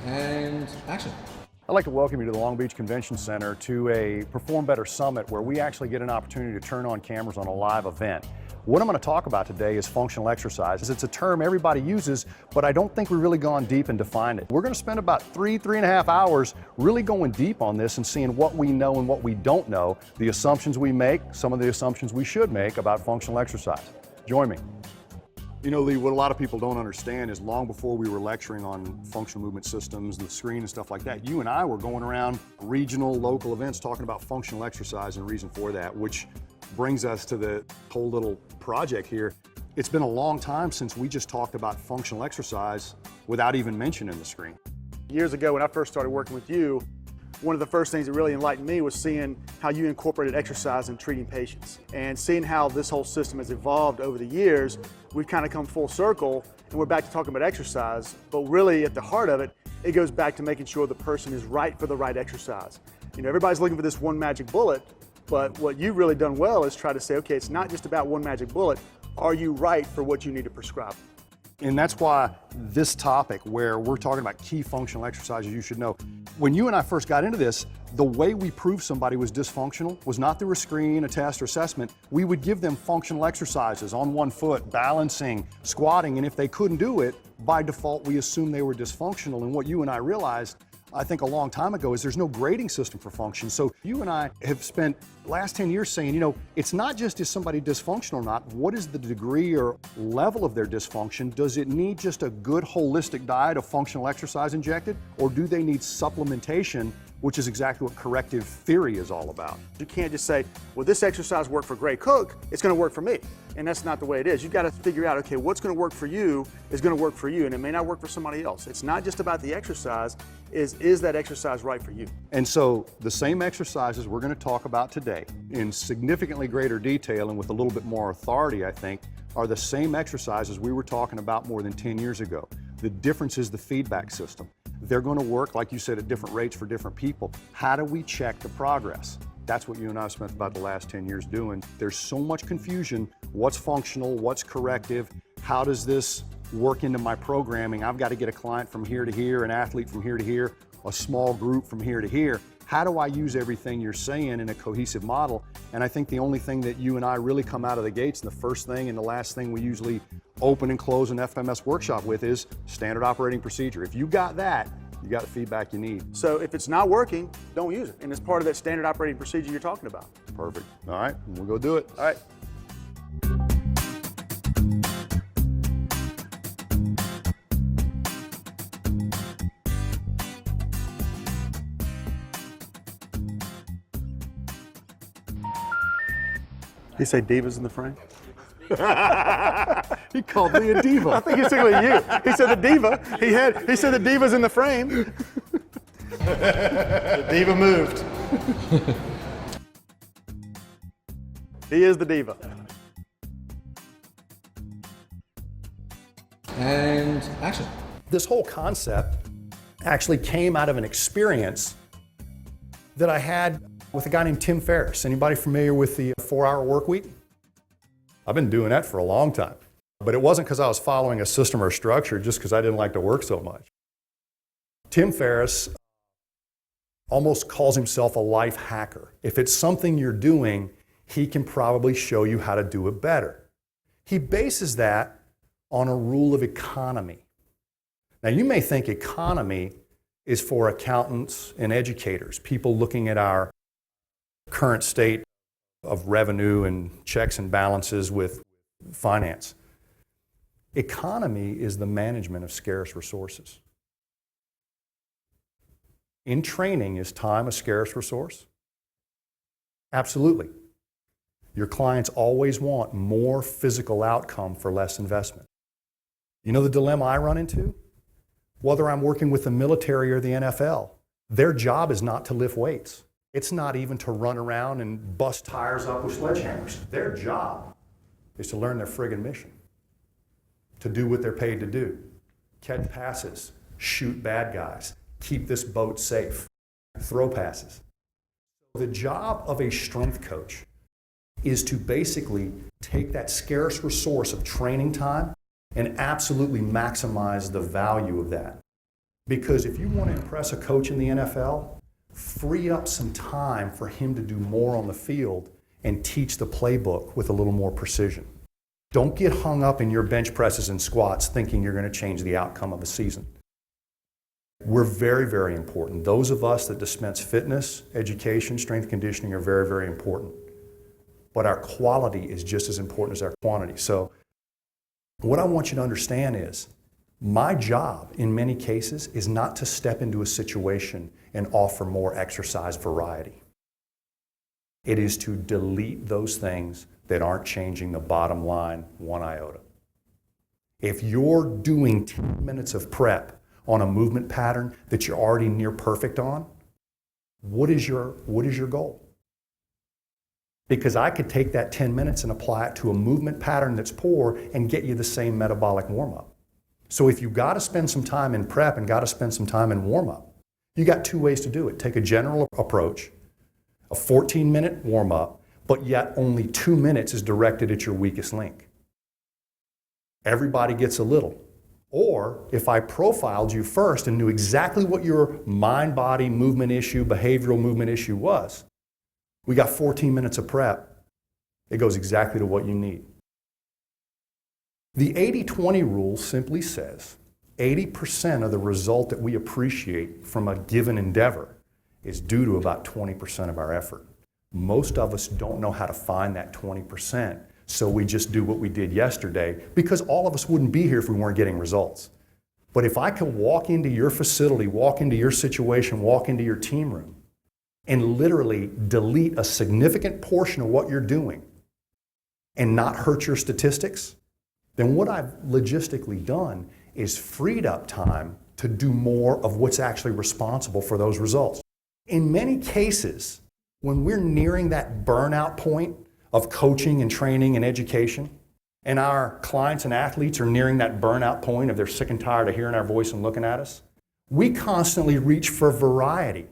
And action. I'd like to welcome you to the Long Beach Convention Center to a Perform Better Summit where we actually get an opportunity to turn on cameras on a live event. What I'm going to talk about today is functional exercise. It's a term everybody uses, but I don't think we've really gone deep and defined it. We're going to spend about three and a half hours really going deep on this and seeing what we know and what we don't know, the assumptions we make, some of the assumptions we should make about functional exercise. Join me. You know, Lee, what a lot of people don't understand is long before we were lecturing on functional movement systems, the screen and stuff like that, you and I were going around regional, local events talking about functional exercise and the reason for that, which brings us to the whole little project here. It's been a long time since we just talked about functional exercise without even mentioning the screen. Years ago, when I first started working with you, one of the first things that really enlightened me was seeing how you incorporated exercise in treating patients. And seeing how this whole system has evolved over the years, we've kind of come full circle and we're back to talking about exercise. But really at the heart of it, it goes back to making sure the person is right for the right exercise. You know, everybody's looking for this one magic bullet, but what you've really done well is try to say, okay, it's not just about one magic bullet. Are you right for what you need to prescribe? And that's why this topic, where we're talking about key functional exercises you should know. When you and I first got into this, the way we proved somebody was dysfunctional was not through a screen, a test, or assessment. We would give them functional exercises on one foot, balancing, squatting, and if they couldn't do it, by default, we assumed they were dysfunctional. And what you and I realized, I think a long time ago, is there's no grading system for function. So you and I have spent the last 10 years saying, you know, it's not just is somebody dysfunctional or not, what is the degree or level of their dysfunction? Does it need just a good holistic diet of functional exercise injected, or do they need supplementation, which is exactly what corrective theory is all about? You can't just say, well, this exercise worked for Gray Cook, it's gonna work for me. And that's not the way it is. You've got to figure out, okay, what's gonna work for you is gonna work for you, and it may not work for somebody else. It's not just about the exercise, is that exercise right for you? And so the same exercises we're gonna talk about today in significantly greater detail and with a little bit more authority, I think, are the same exercises we were talking about more than 10 years ago. The difference is the feedback system. They're going to work, like you said, at different rates for different people. How do we check the progress? That's what you and I have spent about the last 10 years doing. There's so much confusion. What's functional? What's corrective? How does this work into my programming? I've got to get a client from here to here, an athlete from here to here, a small group from here to here. How do I use everything you're saying in a cohesive model? And I think the only thing that you and I really come out of the gates, and the first thing and the last thing we usually open and close an FMS workshop with, is standard operating procedure. If you got that, you got the feedback you need. So if it's not working, don't use it. And it's part of that standard operating procedure you're talking about. Perfect. All right, we'll go do it. All right. Did he say divas in the frame? He called me a diva. I think he's talking about you. He said the diva. He said the diva's in the frame. The diva moved. He is the diva. And action. This whole concept actually came out of an experience that I had with a guy named Tim Ferriss. Anybody familiar with the 4-hour work week? I've been doing that for a long time. But it wasn't because I was following a system or structure, just because I didn't like to work so much. Tim Ferriss almost calls himself a life hacker. If it's something you're doing, he can probably show you how to do it better. He bases that on a rule of economy. Now, you may think economy is for accountants and educators, people looking at our current state of revenue and checks and balances with finance. Economy is the management of scarce resources. In training, is time a scarce resource? Absolutely. Your clients always want more physical outcome for less investment. You know the dilemma I run into? Whether I'm working with the military or the NFL, their job is not to lift weights. It's not even to run around and bust tires up with sledgehammers. Their job is to learn their friggin' mission, to do what they're paid to do. Catch passes, shoot bad guys, keep this boat safe, throw passes. The job of a strength coach is to basically take that scarce resource of training time and absolutely maximize the value of that. Because if you want to impress a coach in the NFL, free up some time for him to do more on the field and teach the playbook with a little more precision. Don't get hung up in your bench presses and squats thinking you're going to change the outcome of a season. We're very, very important. Those of us that dispense fitness, education, strength conditioning are very, very important. But our quality is just as important as our quantity. So what I want you to understand is my job in many cases is not to step into a situation and offer more exercise variety. It is to delete those things that aren't changing the bottom line one iota. If you're doing 10 minutes of prep on a movement pattern that you're already near perfect on, what is your goal? Because I could take that 10 minutes and apply it to a movement pattern that's poor and get you the same metabolic warm-up. So if you've got to spend some time in prep and got to spend some time in warm-up, you got two ways to do it. Take a general approach, a 14-minute warm-up, but yet only 2 minutes is directed at your weakest link. Everybody gets a little. Or if I profiled you first and knew exactly what your mind-body movement issue, behavioral movement issue was, we got 14 minutes of prep. It goes exactly to what you need. The 80-20 rule simply says 80% of the result that we appreciate from a given endeavor is due to about 20% of our effort. Most of us don't know how to find that 20%, so we just do what we did yesterday because all of us wouldn't be here if we weren't getting results. But if I could walk into your facility, walk into your situation, walk into your team room, and literally delete a significant portion of what you're doing and not hurt your statistics, then what I've logistically done is freed up time to do more of what's actually responsible for those results. In many cases, when we're nearing that burnout point of coaching and training and education, and our clients and athletes are nearing that burnout point of they're sick and tired of hearing our voice and looking at us, we constantly reach for variety.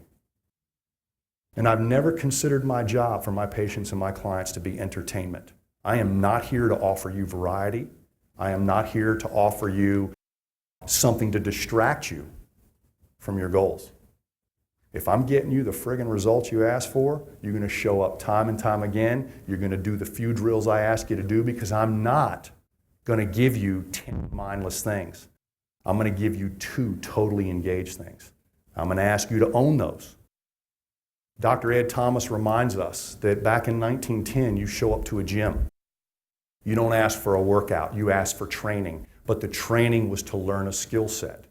And I've never considered my job for my patients and my clients to be entertainment. I am not here to offer you variety. I am not here to offer you something to distract you from your goals. If I'm getting you the friggin' results you asked for, you're going to show up time and time again. You're going to do the few drills I ask you to do because I'm not going to give you 10 mindless things. I'm going to give you 2 totally engaged things. I'm going to ask you to own those. Dr. Ed Thomas reminds us that back in 1910, you show up to a gym. You don't ask for a workout, you ask for training. But the training was to learn a skill set.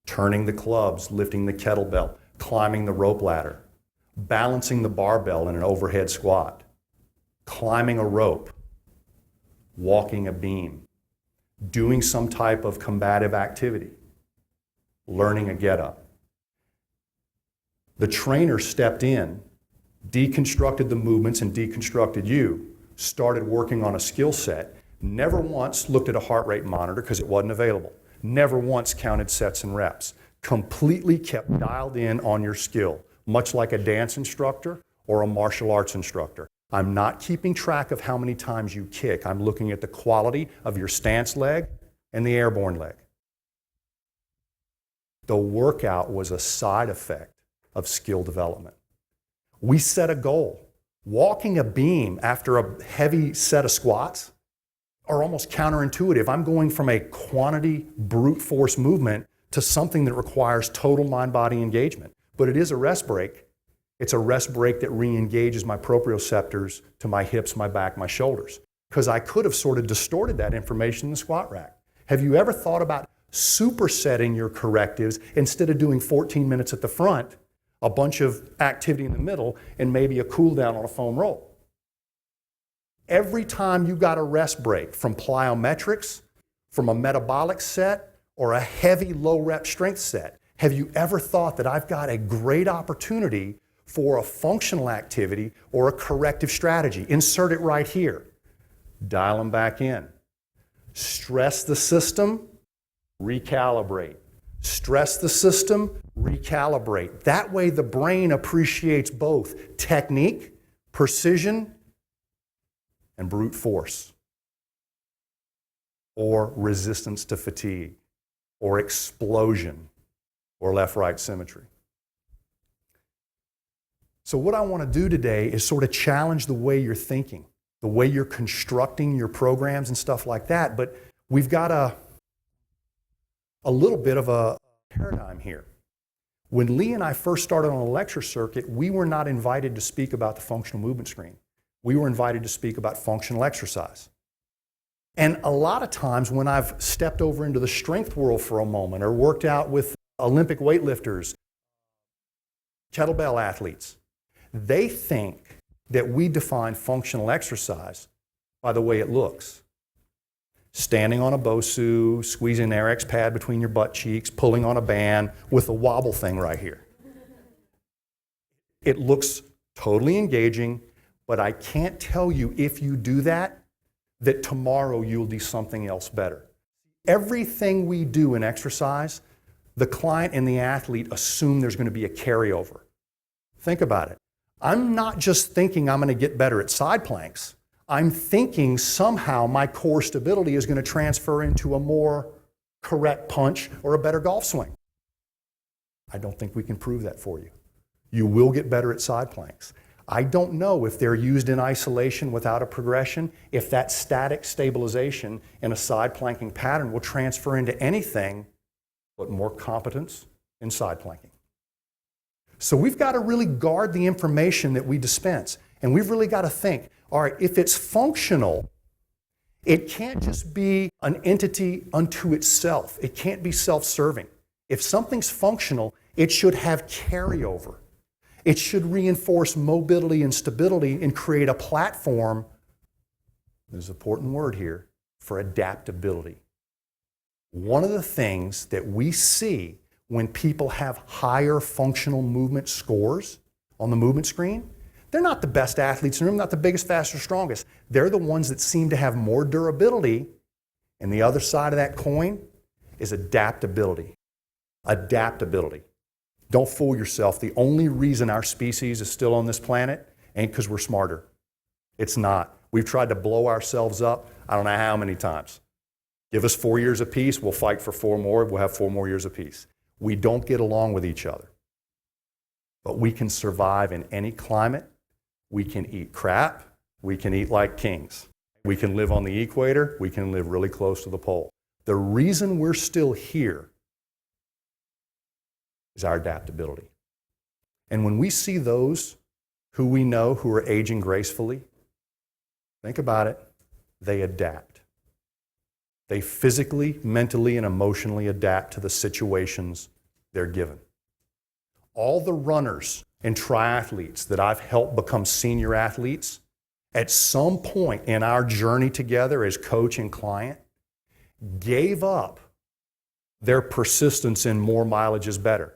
Turning the clubs, lifting the kettlebell, climbing the rope ladder, balancing the barbell in an overhead squat, climbing a rope, walking a beam, doing some type of combative activity, learning a get-up. The trainer stepped in, deconstructed the movements and deconstructed you, started working on a skill set, never once looked at a heart rate monitor because it wasn't available, never once counted sets and reps, completely kept dialed in on your skill, much like a dance instructor or a martial arts instructor. I'm not keeping track of how many times you kick. I'm looking at the quality of your stance leg and the airborne leg. The workout was a side effect of skill development. We set a goal. Walking a beam after a heavy set of squats are almost counterintuitive. I'm going from a quantity brute force movement to something that requires total mind-body engagement. But it is a rest break. It's a rest break that re-engages my proprioceptors to my hips, my back, my shoulders. Because I could have sort of distorted that information in the squat rack. Have you ever thought about supersetting your correctives instead of doing 14 minutes at the front, a bunch of activity in the middle, and maybe a cool down on a foam roll? Every time you got a rest break from plyometrics, from a metabolic set, or a heavy low rep strength set, have you ever thought that I've got a great opportunity for a functional activity or a corrective strategy? Insert it right here. Dial them back in. Stress the system, recalibrate. Stress the system, recalibrate. That way the brain appreciates both technique, precision, and brute force, or resistance to fatigue, or explosion, or left-right symmetry. So what I want to do today is sort of challenge the way you're thinking, the way you're constructing your programs and stuff like that. But we've got a little bit of a paradigm here. When Lee and I first started on the lecture circuit, we were not invited to speak about the functional movement screen. We were invited to speak about functional exercise. And a lot of times when I've stepped over into the strength world for a moment or worked out with Olympic weightlifters, kettlebell athletes, they think that we define functional exercise by the way it looks. Standing on a BOSU, squeezing an RX pad between your butt cheeks, pulling on a band with a wobble thing right here. It looks totally engaging, but I can't tell you if you do that tomorrow you'll do something else better. Everything we do in exercise, the client and the athlete assume there's going to be a carryover. Think about it. I'm not just thinking I'm going to get better at side planks. I'm thinking somehow my core stability is going to transfer into a more correct punch or a better golf swing. I don't think we can prove that for you. You will get better at side planks. I don't know if they're used in isolation without a progression, if that static stabilization in a side planking pattern will transfer into anything but more competence in side planking. So we've got to really guard the information that we dispense. And we've really got to think, all right, if it's functional, it can't just be an entity unto itself. It can't be self-serving. If something's functional, it should have carryover. It should reinforce mobility and stability and create a platform, there's an important word here, for adaptability. One of the things that we see when people have higher functional movement scores on the movement screen, they're not the best athletes in the room, not the biggest, fastest, strongest. They're the ones that seem to have more durability. And the other side of that coin is adaptability. Adaptability. Don't fool yourself. The only reason our species is still on this planet ain't because we're smarter. It's not. We've tried to blow ourselves up I don't know how many times. Give us 4 years apiece, we'll fight for 4 more, we'll have 4 more years apiece. We don't get along with each other. But we can survive in any climate. We can eat crap. We can eat like kings. We can live on the equator. We can live really close to the pole. The reason we're still here is our adaptability. And when we see those who we know who are aging gracefully, think about it, they adapt. They physically, mentally, and emotionally adapt to the situations they're given. All the runners and triathletes that I've helped become senior athletes, at some point in our journey together as coach and client, gave up their persistence in more mileage is better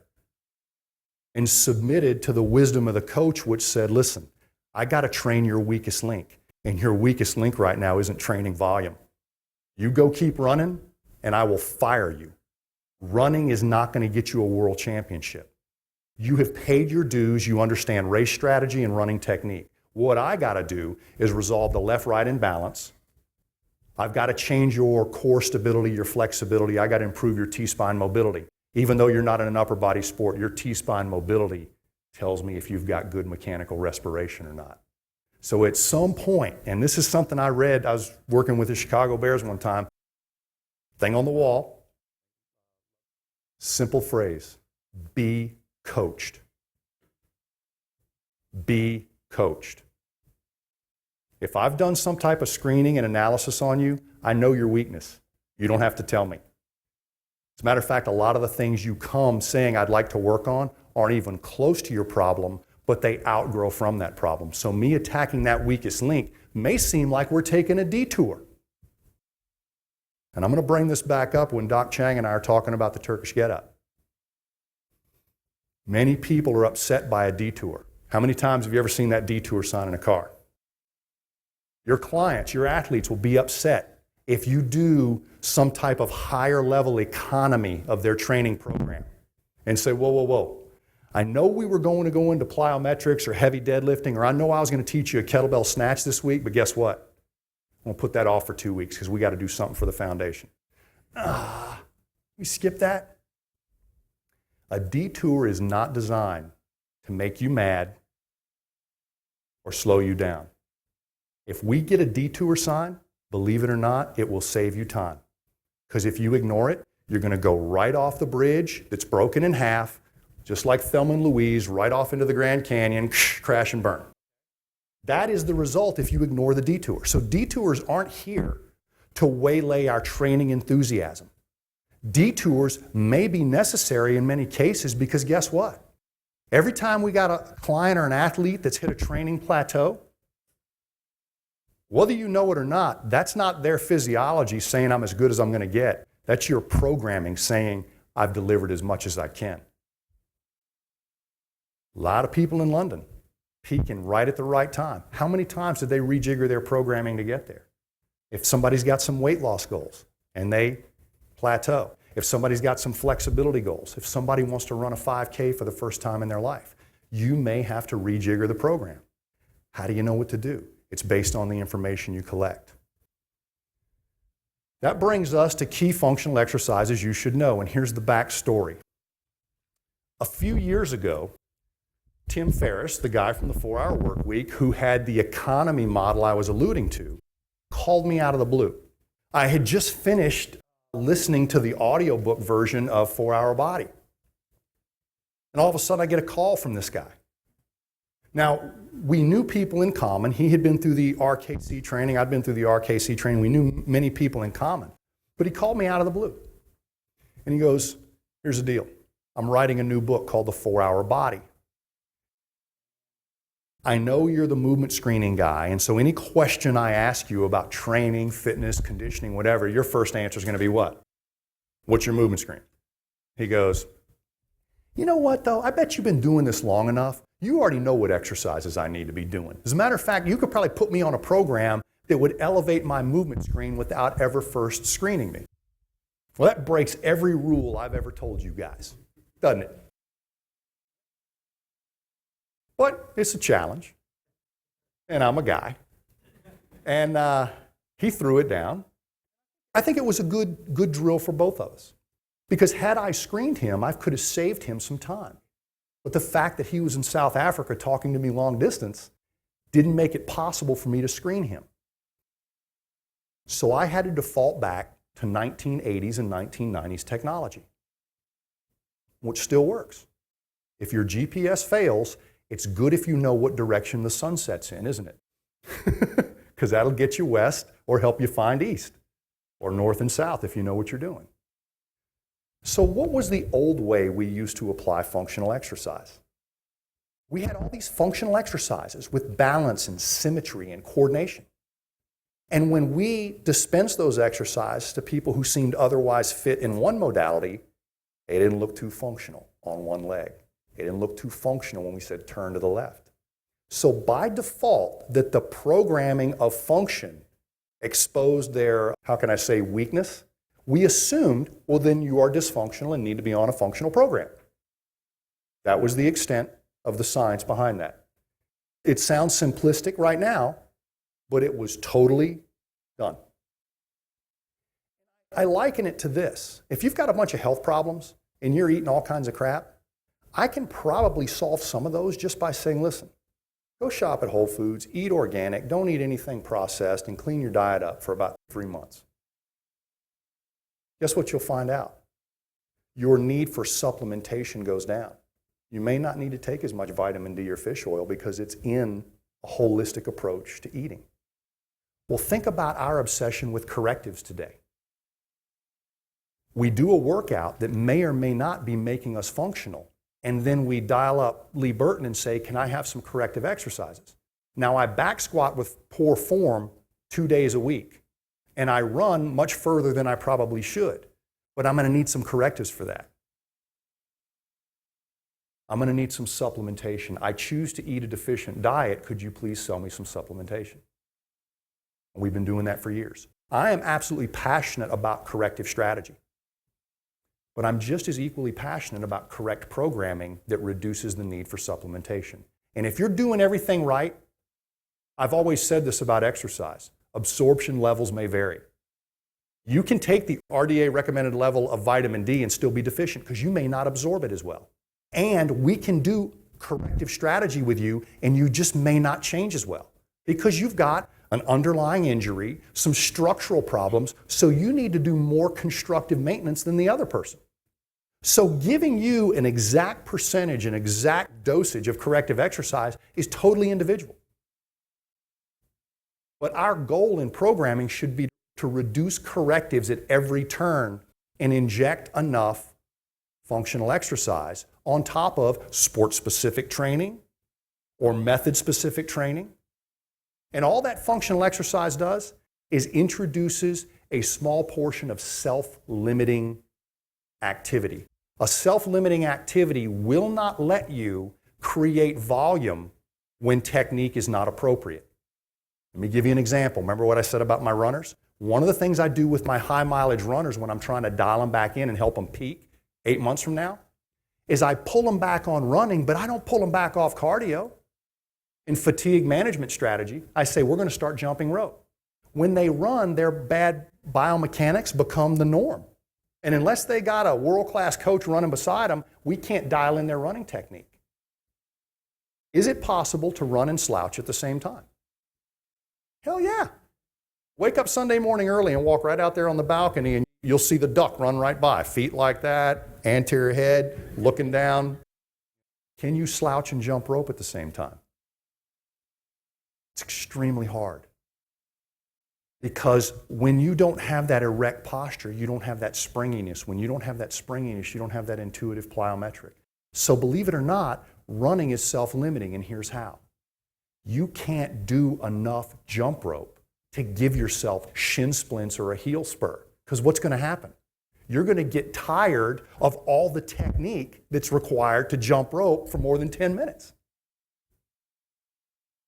and submitted to the wisdom of the coach, which said, listen, I got to train your weakest link, and your weakest link right now isn't training volume. You go keep running, and I will fire you. Running is not going to get you a world championship. You have paid your dues. You understand race strategy and running technique. What I got to do is resolve the left-right imbalance. I've got to change your core stability, your flexibility. I got to improve your T-spine mobility. Even though you're not in an upper body sport, your T-spine mobility tells me if you've got good mechanical respiration or not. So at some point, and this is something I read, I was working with the Chicago Bears one time, thing on the wall, simple phrase, be coached. Be coached. If I've done some type of screening and analysis on you, I know your weakness. You don't have to tell me. As a matter of fact, a lot of the things you come saying I'd like to work on aren't even close to your problem, but they outgrow from that problem. So me attacking that weakest link may seem like we're taking a detour. And I'm going to bring this back up when Doc Chang and I are talking about the Turkish get-up. Many people are upset by a detour. How many times have you ever seen that detour sign in a car? Your clients, your athletes will be upset if you do some type of higher level economy of their training program and say, whoa, whoa, whoa. I know we were going to go into plyometrics or heavy deadlifting, or I know I was going to teach you a kettlebell snatch this week, but guess what? I'm going to put that off for 2 weeks because we got to do something for the foundation. We skip that. A detour is not designed to make you mad or slow you down. If we get a detour sign, believe it or not, it will save you time. Because if you ignore it, you're going to go right off the bridge that's broken in half, just like Thelma and Louise, right off into the Grand Canyon, crash and burn. That is the result if you ignore the detour. So detours aren't here to waylay our training enthusiasm. Detours may be necessary in many cases because guess what? Every time we got a client or an athlete that's hit a training plateau, whether you know it or not, that's not their physiology saying I'm as good as I'm going to get. That's your programming saying I've delivered as much as I can. A lot of people in London peaking right at the right time. How many times did they rejigger their programming to get there? If somebody's got some weight loss goals and they plateau, if somebody's got some flexibility goals, if somebody wants to run a 5K for the first time in their life, you may have to rejigger the program. How do you know what to do? It's based on the information you collect. That brings us to key functional exercises you should know, and here's the backstory. A few years ago, Tim Ferriss, the guy from the 4-Hour Workweek, who had the economy model I was alluding to, called me out of the blue. I had just finished listening to the audiobook version of 4-Hour Body. And all of a sudden I get a call from this guy. Now, we knew people in common. He had been through the RKC training. I'd been through the RKC training. We knew many people in common. But he called me out of the blue. And he goes, here's the deal. I'm writing a new book called The 4-Hour Body. I know you're the movement screening guy, and so any question I ask you about training, fitness, conditioning, whatever, your first answer is going to be what? What's your movement screen? He goes, you know what though? I bet you've been doing this long enough. You already know what exercises I need to be doing. As a matter of fact, you could probably put me on a program that would elevate my movement screen without ever first screening me. Well, that breaks every rule I've ever told you guys, doesn't it? But it's a challenge, and I'm a guy. And he threw it down. I think it was a good drill for both of us. Because had I screened him, I could have saved him some time. But the fact that he was in South Africa talking to me long distance didn't make it possible for me to screen him. So I had to default back to 1980s and 1990s technology, which still works. If your GPS fails, it's good if you know what direction the sun sets in, isn't it? Because that'll get you west or help you find east, or north and south if you know what you're doing. So what was the old way we used to apply functional exercise? We had all these functional exercises with balance and symmetry and coordination. And when we dispensed those exercises to people who seemed otherwise fit in one modality, they didn't look too functional on one leg. They didn't look too functional when we said turn to the left. So by default, that the programming of function exposed their, how can I say, weakness, we assumed, well, then you are dysfunctional and need to be on a functional program. That was the extent of the science behind that. It sounds simplistic right now, but it was totally done. I liken it to this. If you've got a bunch of health problems and you're eating all kinds of crap, I can probably solve some of those just by saying, listen, go shop at Whole Foods, eat organic, don't eat anything processed, and clean your diet up for about 3 months. Guess what you'll find out? Your need for supplementation goes down. You may not need to take as much vitamin D or fish oil because it's in a holistic approach to eating. Well, think about our obsession with correctives today. We do a workout that may or may not be making us functional, and then we dial up Lee Burton and say, can I have some corrective exercises? Now, I back squat with poor form 2 days a week, and I run much further than I probably should, but I'm going to need some correctives for that. I'm going to need some supplementation. I choose to eat a deficient diet. Could you please sell me some supplementation? We've been doing that for years. I am absolutely passionate about corrective strategy, but I'm just as equally passionate about correct programming that reduces the need for supplementation. And if you're doing everything right, I've always said this about exercise, absorption levels may vary. You can take the RDA recommended level of vitamin D and still be deficient because you may not absorb it as well. And we can do corrective strategy with you and you just may not change as well because you've got an underlying injury, some structural problems, so you need to do more constructive maintenance than the other person. So giving you an exact percentage, an exact dosage of corrective exercise is totally individual. But our goal in programming should be to reduce correctives at every turn and inject enough functional exercise on top of sport-specific training or method-specific training. And all that functional exercise does is introduces a small portion of self-limiting activity. A self-limiting activity will not let you create volume when technique is not appropriate. Let me give you an example. Remember what I said about my runners? One of the things I do with my high mileage runners when I'm trying to dial them back in and help them peak 8 months from now is I pull them back on running, but I don't pull them back off cardio. In fatigue management strategy, I say we're going to start jumping rope. When they run, their bad biomechanics become the norm. And unless they got a world-class coach running beside them, we can't dial in their running technique. Is it possible to run and slouch at the same time? Hell yeah. Wake up Sunday morning early and walk right out there on the balcony and you'll see the duck run right by. Feet like that, anterior head, looking down. Can you slouch and jump rope at the same time? It's extremely hard. Because when you don't have that erect posture, you don't have that springiness. When you don't have that springiness, you don't have that intuitive plyometric. So believe it or not, running is self-limiting, and here's how. You can't do enough jump rope to give yourself shin splints or a heel spur. Because what's going to happen? You're going to get tired of all the technique that's required to jump rope for more than 10 minutes.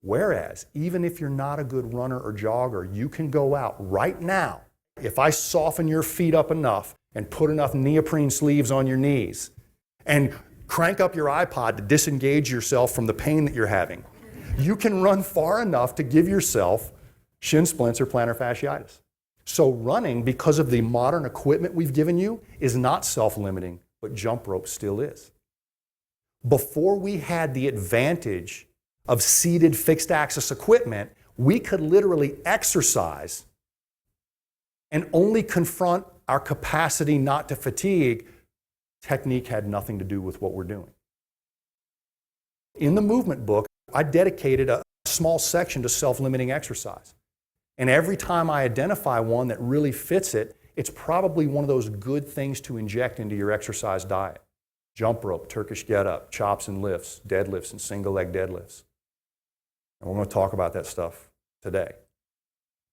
Whereas, even if you're not a good runner or jogger, you can go out right now. If I soften your feet up enough and put enough neoprene sleeves on your knees and crank up your iPod to disengage yourself from the pain that you're having, you can run far enough to give yourself shin splints or plantar fasciitis. So running, because of the modern equipment we've given you, is not self-limiting, but jump rope still is. Before we had the advantage of seated fixed axis equipment, we could literally exercise and only confront our capacity not to fatigue. Technique had nothing to do with what we're doing. In the movement book, I dedicated a small section to self-limiting exercise. And every time I identify one that really fits it, it's probably one of those good things to inject into your exercise diet. Jump rope, Turkish get-up, chops and lifts, deadlifts and single leg deadlifts. And we're going to talk about that stuff today.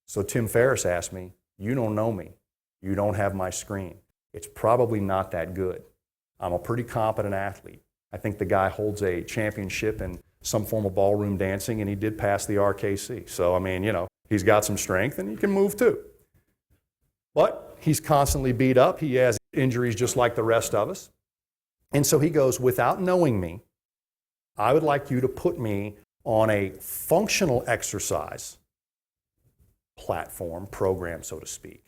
So Tim Ferriss asked me, you don't know me. You don't have my screen. It's probably not that good. I'm a pretty competent athlete. I think the guy holds a championship in some form of ballroom dancing, and he did pass the RKC. So, I mean, you know, he's got some strength, and he can move too. But he's constantly beat up. He has injuries just like the rest of us. And so he goes, without knowing me, I would like you to put me on a functional exercise platform, program, so to speak,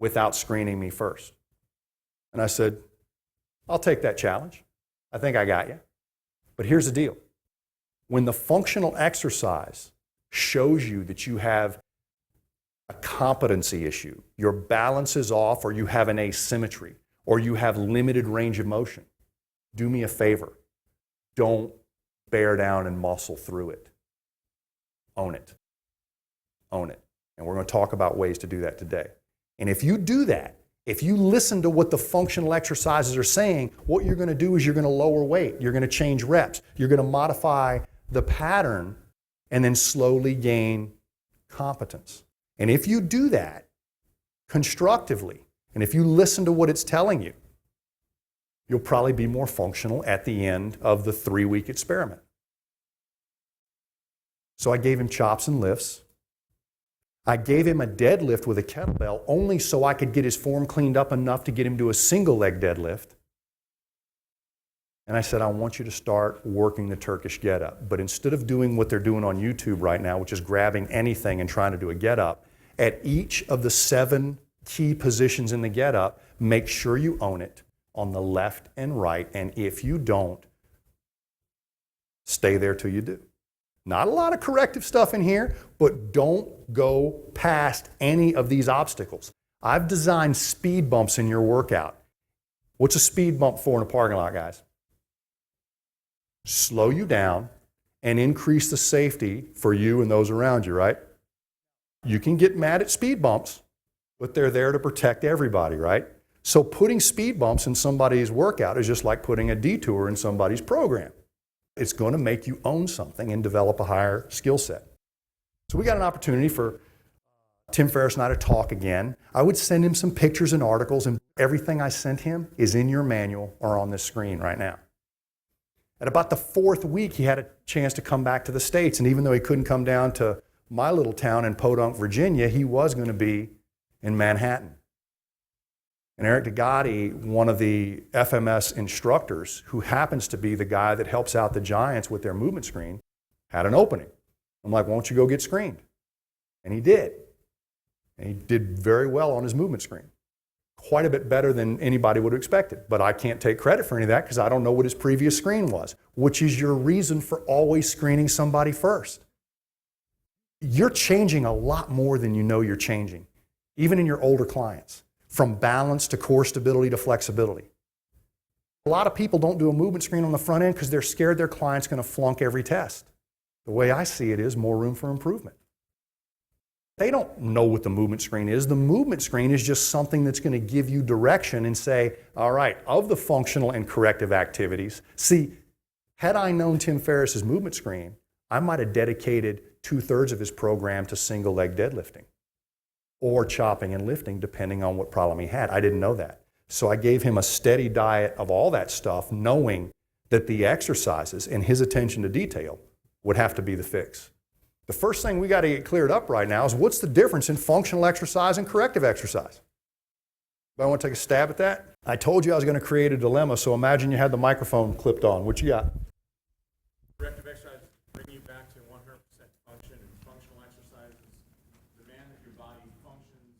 without screening me first. And I said, I'll take that challenge. I think I got you. But here's the deal. When the functional exercise shows you that you have a competency issue, your balance is off, or you have an asymmetry, or you have limited range of motion, do me a favor. Don't bear down and muscle through it. Own it. Own it. And we're going to talk about ways to do that today. And if you do that, if you listen to what the functional exercises are saying, what you're going to do is you're going to lower weight, you're going to change reps, you're going to modify the pattern, and then slowly gain competence. And if you do that constructively, and if you listen to what it's telling you, you'll probably be more functional at the end of the 3-week experiment. So I gave him chops and lifts. I gave him a deadlift with a kettlebell only so I could get his form cleaned up enough to get him to a single leg deadlift. And I said, I want you to start working the Turkish get-up. But instead of doing what they're doing on YouTube right now, which is grabbing anything and trying to do a get-up, at each of the 7 key positions in the get-up, make sure you own it on the left and right, and if you don't, stay there till you do. Not a lot of corrective stuff in here, but don't go past any of these obstacles. I've designed speed bumps in your workout. What's a speed bump for in a parking lot, guys? Slow you down and increase the safety for you and those around you, right? You can get mad at speed bumps, but they're there to protect everybody, right? So putting speed bumps in somebody's workout is just like putting a detour in somebody's program. It's going to make you own something and develop a higher skill set. So we got an opportunity for Tim Ferriss and I to talk again. I would send him some pictures and articles, and everything I sent him is in your manual or on this screen right now. At about the 4th week, he had a chance to come back to the States, and even though he couldn't come down to my little town in Podunk, Virginia, he was going to be in Manhattan. And Eric DeGotti, one of the FMS instructors, who happens to be the guy that helps out the Giants with their movement screen, had an opening. I'm like, why don't you go get screened? And he did. And he did very well on his movement screen. Quite a bit better than anybody would have expected. But I can't take credit for any of that because I don't know what his previous screen was, which is your reason for always screening somebody first. You're changing a lot more than you know you're changing, even in your older clients. From balance to core stability to flexibility. A lot of people don't do a movement screen on the front end because they're scared their client's going to flunk every test. The way I see it is more room for improvement. They don't know what the movement screen is. The movement screen is just something that's going to give you direction and say, all right, of the functional and corrective activities, see, had I known Tim Ferriss's movement screen, I might have dedicated 2/3 of his program to single leg deadlifting, or chopping and lifting, depending on what problem he had. I didn't know that. So I gave him a steady diet of all that stuff, knowing that the exercises and his attention to detail would have to be the fix. The first thing we got to get cleared up right now is what's the difference in functional exercise and corrective exercise? Anybody want to take a stab at that? I told you I was going to create a dilemma, so imagine you had the microphone clipped on. What you got? Corrective exercise bring you back to 100% function, and functional exercises demand that your body functions.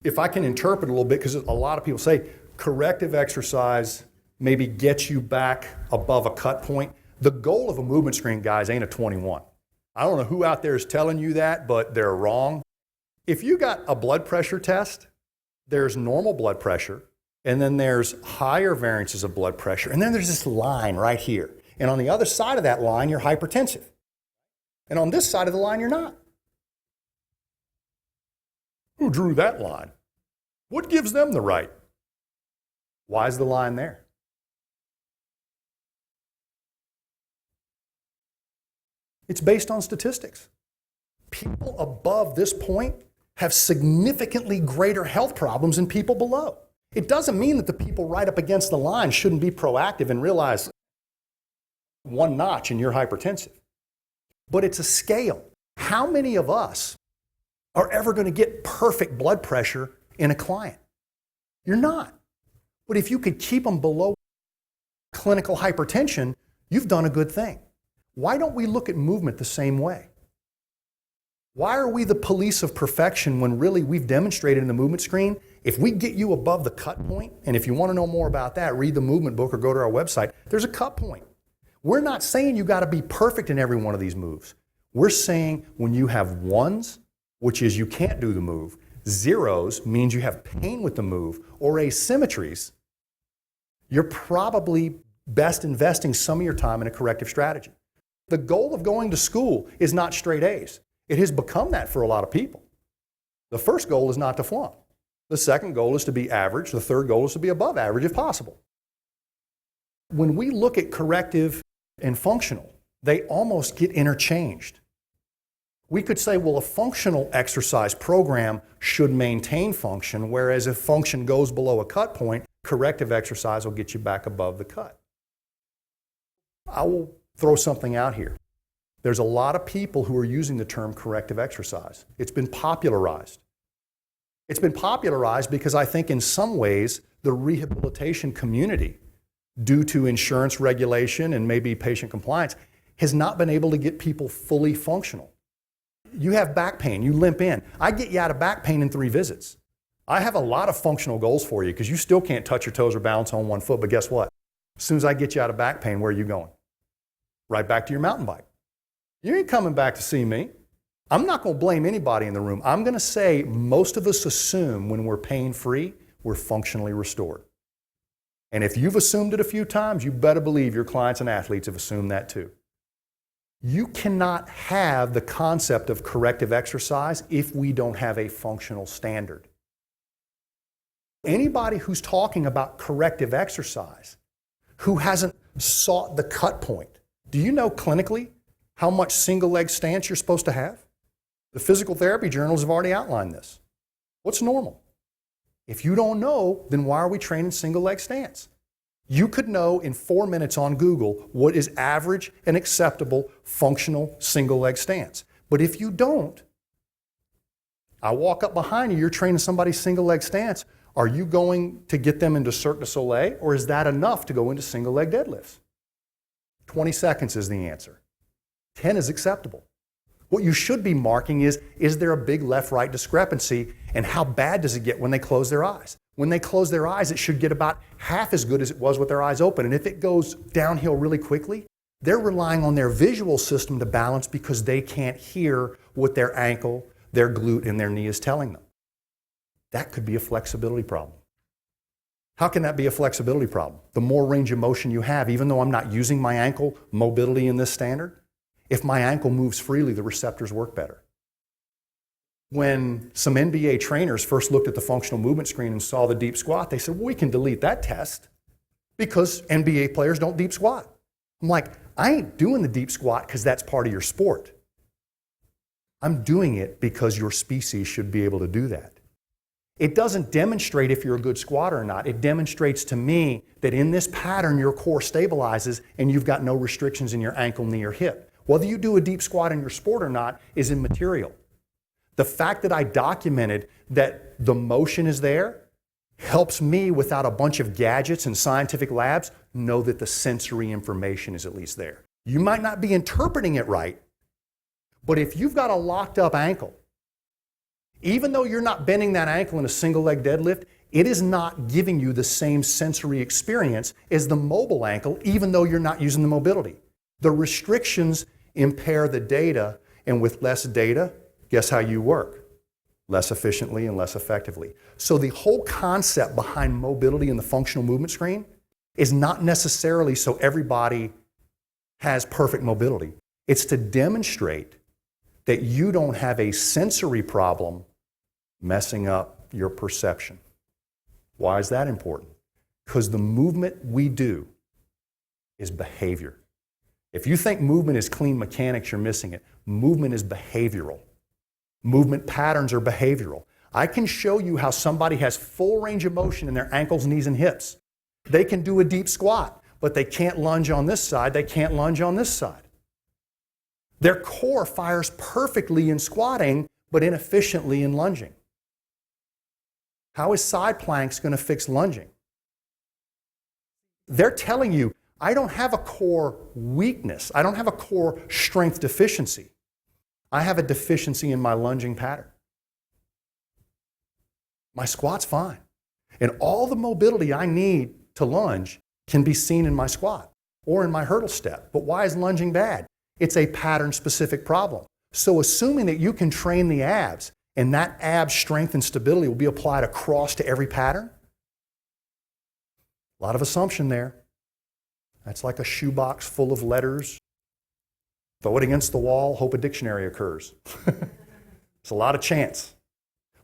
If I can interpret a little bit, because a lot of people say corrective exercise maybe gets you back above a cut point. The goal of a movement screen, guys, ain't a 21. I don't know who out there is telling you that, but they're wrong. If you got a blood pressure test, there's normal blood pressure, and then there's higher variances of blood pressure, and then there's this line right here. And on the other side of that line, you're hypertensive. And on this side of the line, you're not. Who drew that line? What gives them the right? Why is the line there? It's based on statistics. People above this point have significantly greater health problems than people below. It doesn't mean that the people right up against the line shouldn't be proactive and realize one notch and you're hypertensive. But it's a scale. How many of us are ever going to get perfect blood pressure in a client? You're not. But if you could keep them below clinical hypertension, you've done a good thing. Why don't we look at movement the same way? Why are we the police of perfection when really we've demonstrated in the movement screen, if we get you above the cut point, and if you want to know more about that, read the movement book or go to our website, there's a cut point. We're not saying you got to be perfect in every one of these moves. We're saying when you have ones, which is you can't do the move, zeros means you have pain with the move, or asymmetries, you're probably best investing some of your time in a corrective strategy. The goal of going to school is not straight A's. It has become that for a lot of people. The first goal is not to flunk. The second goal is to be average. The third goal is to be above average if possible. When we look at corrective and functional, they almost get interchanged. We could say, well, a functional exercise program should maintain function, whereas if function goes below a cut point, corrective exercise will get you back above the cut. I will throw something out here. There's a lot of people who are using the term corrective exercise. It's been popularized. It's been popularized because I think in some ways the rehabilitation community, due to insurance regulation and maybe patient compliance, has not been able to get people fully functional. You have back pain, you limp in. I get you out of back pain in 3 visits. I have a lot of functional goals for you because you still can't touch your toes or balance on one foot, but guess what? As soon as I get you out of back pain, where are you going? Right back to your mountain bike. You ain't coming back to see me. I'm not going to blame anybody in the room. I'm going to say most of us assume when we're pain-free, we're functionally restored. And if you've assumed it a few times, you better believe your clients and athletes have assumed that too. You cannot have the concept of corrective exercise if we don't have a functional standard. Anybody who's talking about corrective exercise who hasn't sought the cut point, do you know clinically how much single leg stance you're supposed to have? The physical therapy journals have already outlined this. What's normal? If you don't know, then why are we training single leg stance? You could know in 4 minutes on Google what is average and acceptable functional single leg stance. But if you don't, I walk up behind you, you're training somebody's single leg stance. Are you going to get them into Cirque du Soleil, or is that enough to go into single leg deadlifts? 20 seconds is the answer. 10 is acceptable. What you should be marking is there a big left-right discrepancy, and how bad does it get when they close their eyes? When they close their eyes, it should get about half as good as it was with their eyes open. And if it goes downhill really quickly, they're relying on their visual system to balance because they can't hear what their ankle, their glute, and their knee is telling them. That could be a flexibility problem. How can that be a flexibility problem? The more range of motion you have, even though I'm not using my ankle mobility in this standard, if my ankle moves freely, the receptors work better. When some NBA trainers first looked at the functional movement screen and saw the deep squat, they said, well, we can delete that test because NBA players don't deep squat. I'm like, I ain't doing the deep squat because that's part of your sport. I'm doing it because your species should be able to do that. It doesn't demonstrate if you're a good squatter or not. It demonstrates to me that in this pattern, your core stabilizes and you've got no restrictions in your ankle, knee, or hip. Whether you do a deep squat in your sport or not is immaterial. The fact that I documented that the motion is there helps me, without a bunch of gadgets and scientific labs, know that the sensory information is at least there. You might not be interpreting it right, but if you've got a locked up ankle, even though you're not bending that ankle in a single leg deadlift, it is not giving you the same sensory experience as the mobile ankle, even though you're not using the mobility. The restrictions impair the data, and with less data, guess how you work? Less efficiently and less effectively. So the whole concept behind mobility in the functional movement screen is not necessarily so everybody has perfect mobility. It's to demonstrate that you don't have a sensory problem messing up your perception. Why is that important? Because the movement we do is behavior. If you think movement is clean mechanics, you're missing it. Movement is behavioral. Movement patterns are behavioral. I can show you how somebody has full range of motion in their ankles, knees, and hips. They can do a deep squat, but they can't lunge on this side, they can't lunge on this side. Their core fires perfectly in squatting, but inefficiently in lunging. How is side planks going to fix lunging? They're telling you, I don't have a core weakness. I don't have a core strength deficiency. I have a deficiency in my lunging pattern. My squat's fine. And all the mobility I need to lunge can be seen in my squat or in my hurdle step. But why is lunging bad? It's a pattern-specific problem. So assuming that you can train the abs and that ab strength and stability will be applied across to every pattern, a lot of assumption there. That's like a shoebox full of letters. Throw it against the wall, hope a dictionary occurs. It's a lot of chance.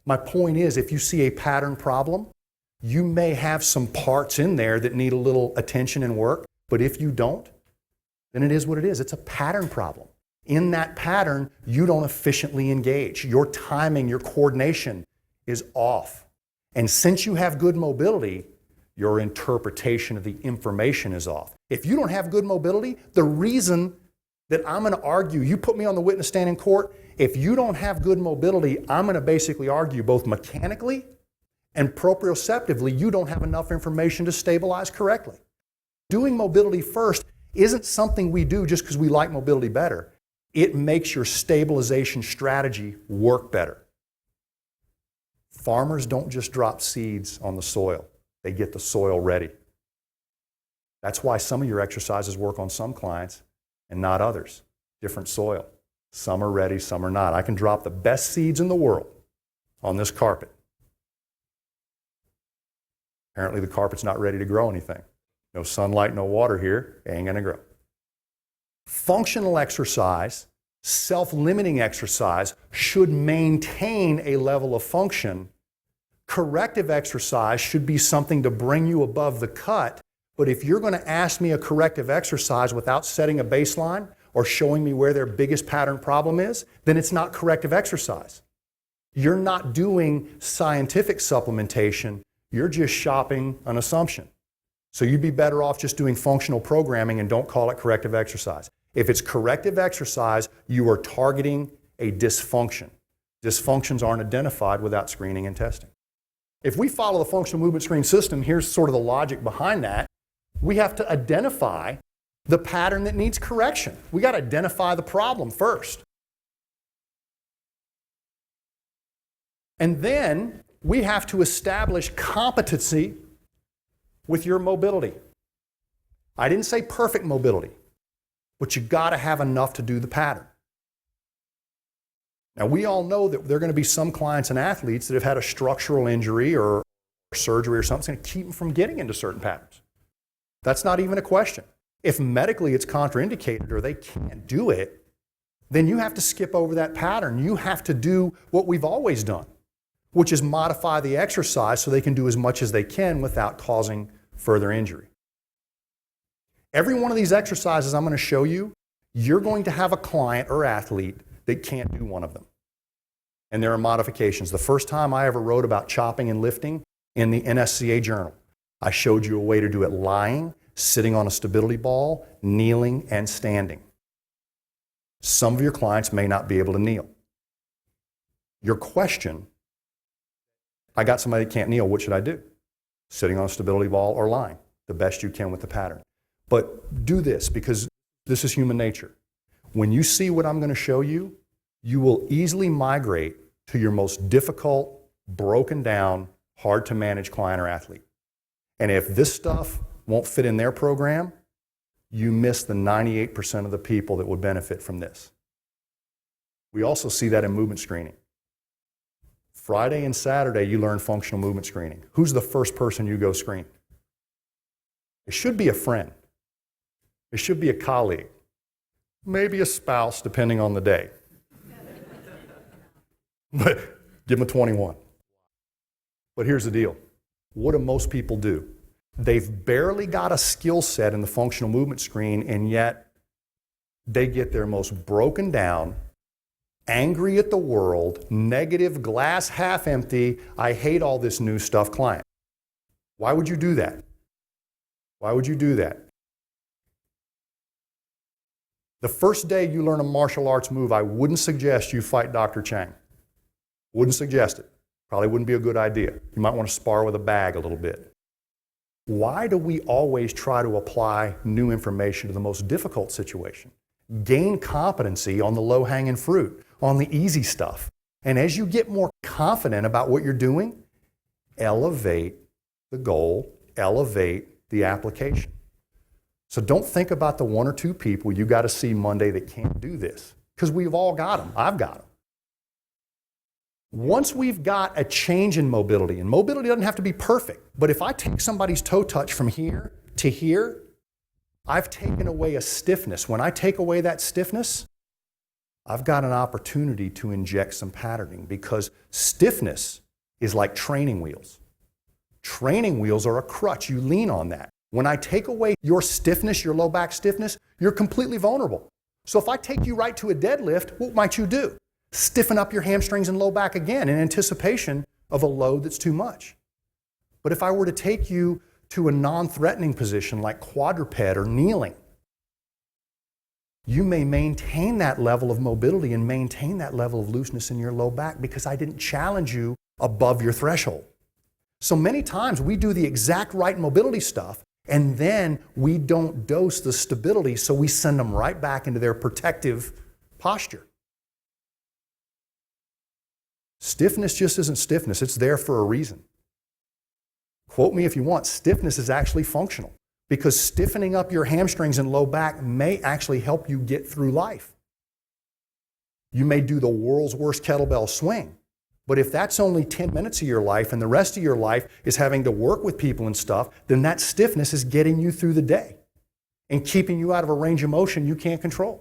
My point is, if you see a pattern problem, you may have some parts in there that need a little attention and work, but if you don't, then it is what it is. It's a pattern problem. In that pattern, you don't efficiently engage. Your timing, your coordination is off. And since you have good mobility, your interpretation of the information is off. If you don't have good mobility, the reason that I'm going to argue, you put me on the witness stand in court, if you don't have good mobility, I'm going to basically argue both mechanically and proprioceptively, you don't have enough information to stabilize correctly. Doing mobility first isn't something we do just because we like mobility better. it makes your stabilization strategy work better. Farmers don't just drop seeds on the soil. They get the soil ready. That's why some of your exercises work on some clients and not others. Different soil. Some are ready, some are not. I can drop the best seeds in the world on this carpet. Apparently the carpet's not ready to grow anything. No sunlight, no water here, it ain't gonna grow. Functional exercise, self-limiting exercise should maintain a level of function. Corrective exercise should be something to bring you above the cut, but if you're gonna ask me a corrective exercise without setting a baseline or showing me where their biggest pattern problem is, then it's not corrective exercise. You're not doing scientific supplementation, you're just shopping an assumption. So you'd be better off just doing functional programming and don't call it corrective exercise. If it's corrective exercise, you are targeting a dysfunction. Dysfunctions aren't identified without screening and testing. If we follow the functional movement screen system, here's sort of the logic behind that. We have to identify the pattern that needs correction. We got to identify the problem first. And then we have to establish competency with your mobility. I didn't say perfect mobility, but you got to have enough to do the pattern. Now, we all know that there are going to be some clients and athletes that have had a structural injury or surgery or something that's going to keep them from getting into certain patterns. That's not even a question. If medically it's contraindicated or they can't do it, then you have to skip over that pattern. You have to do what we've always done, which is modify the exercise so they can do as much as they can without causing further injury. Every one of these exercises I'm going to show you, you're going to have a client or athlete that can't do one of them. And there are modifications. The first time I ever wrote about chopping and lifting in the NSCA journal, I showed you a way to do it lying, sitting on a stability ball, kneeling, and standing. Some of your clients may not be able to kneel. Your question, I got somebody that can't kneel, what should I do? Sitting on a stability ball or lying, the best you can with the pattern. But do this because this is human nature. When you see what I'm going to show you, you will easily migrate to your most difficult, broken down, hard to manage client or athlete. And if this stuff won't fit in their program, you miss the 98% of the people that would benefit from this. We also see that in movement screening. Friday and Saturday, you learn functional movement screening. Who's the first person you go screen? It should be a friend. It should be a colleague. Maybe a spouse, depending on the day. But give them a 21. But here's the deal. What do most people do? They've barely got a skill set in the functional movement screen, and yet they get their most broken down, angry at the world, negative, glass half empty, I hate all this new stuff client. Why would you do that? Why would you do that? The first day you learn a martial arts move, I wouldn't suggest you fight Dr. Chang. Wouldn't suggest it. Probably wouldn't be a good idea. You might want to spar with a bag a little bit. Why do we always try to apply new information to the most difficult situation? Gain competency on the low-hanging fruit, on the easy stuff. And as you get more confident about what you're doing, elevate the goal, elevate the application. So don't think about the one or two people you got to see Monday that can't do this, because we've all got them. I've got them. Once we've got a change in mobility, and mobility doesn't have to be perfect, but if I take somebody's toe touch from here to here, I've taken away a stiffness. When I take away that stiffness, I've got an opportunity to inject some patterning, because stiffness is like training wheels. Training wheels are a crutch. You lean on that. When I take away your stiffness, your low back stiffness, you're completely vulnerable. So if I take you right to a deadlift, what might you do? Stiffen up your hamstrings and low back again in anticipation of a load that's too much. But if I were to take you to a non-threatening position like quadruped or kneeling, you may maintain that level of mobility and maintain that level of looseness in your low back because I didn't challenge you above your threshold. So many times we do the exact right mobility stuff and then we don't dose the stability, so we send them right back into their protective posture. Stiffness just isn't stiffness. It's there for a reason. Quote me if you want. Stiffness is actually functional because stiffening up your hamstrings and low back may actually help you get through life. You may do the world's worst kettlebell swing, but if that's only 10 minutes of your life and the rest of your life is having to work with people and stuff, then that stiffness is getting you through the day and keeping you out of a range of motion you can't control.